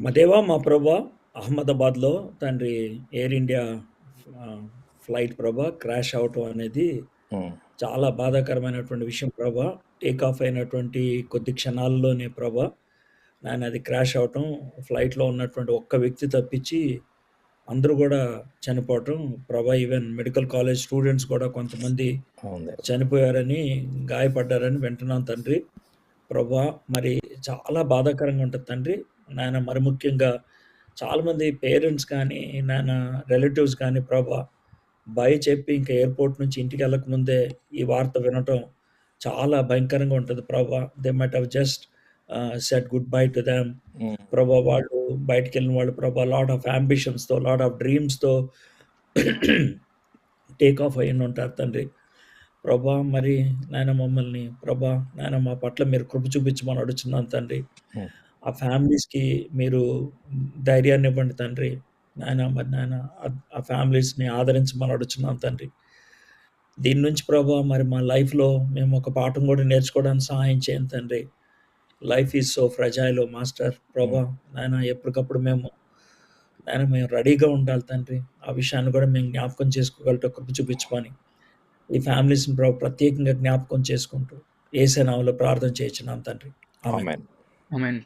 మా దేవా, మా ప్రభా, అహ్మదాబాద్‌లో తండ్రి ఎయిర్ ఇండియా ఫ్లైట్ ప్రభా క్రాష్ అవ్వటం అనేది హ్మ్. చాలా బాధాకరమైనటువంటి విషయం ప్రభా. టేక్ ఆఫ్ అయినటువంటి కొద్ది క్షణాల్లోనే ప్రభా, నాయన అది క్రాష్ అవ్వటం, ఫ్లైట్‌లో ఉన్నటువంటి ఒక్క వ్యక్తి తప్పించి అందరూ గూడా చనిపోవటం ప్రభా. ఈవెన్ మెడికల్ కాలేజ్ స్టూడెంట్స్ కూడా కొంతమంది అవును దేవా. చనిపోయారని, గాయపడ్డారని వింటున్నాం తండ్రి. ప్రభా, మరి చాలా బాధాకరంగా ఉంటది తండ్రి. నాయన మరి ముఖ్యంగా చాలామంది పేరెంట్స్ కానీ, నాయన రిలేటివ్స్ కానీ ప్రభా, బై చెప్పి ఇంక ఎయిర్‌పోర్ట్ నుంచి ఇంటికెళ్ళక ముందే ఈ వార్త వినటం చాలా భయంకరంగా ఉంటది Prabha. They might have just said goodbye to them. Hmm. Prabha, వాళ్ళు బయటికెళ్ళిన వాళ్ళు ప్రభా లాట్ ఆఫ్ యాంబిషన్స్‌తో, లాట్ ఆఫ్ డ్రీమ్స్‌తో టేక్ ఆఫ్ అయ్యుండుంటారు తండ్రి. ప్రభా, మరి నాయన మమ్మల్ని ప్రభా, నాయన మా పట్ల మీరు కృప చూపించమని అడుగుచున్నాను తండ్రి. హ్మ్. ఆ ఫ్యామిలీస్‌కి మీరు ధైర్యాన్నివ్వండి తండ్రి. నాయన మరి నాయన ఆ ఫ్యామిలీస్‌ని ఆదరించమని అడుగుచున్నాను తండ్రి. దీని నుంచి ప్రభా, మరి మా లైఫ్‌లో మేము ఒక పాఠం గూడా నేర్చుకోవడానికి సహాయం చేయండి తండ్రి. Life is so fragile master హ్మ్. ప్రభా. నాయన ఎప్పటికప్పుడు మేము రెడీగా ఉండాలి తండ్రి. ఆ విషయాన్ని గూడా మేము జ్ఞాపకం చేసుకోగలట కృప చూపించమని ఈ ఫ్యామిలీస్‌ని ప్రత్యేకంగా జ్ఞాపకం చేసుకుంటూ యేసు నామములో ప్రార్థన చేయుచున్నాను తండ్రి. ఆమేన్. ఆమేన్. ఆమేన్.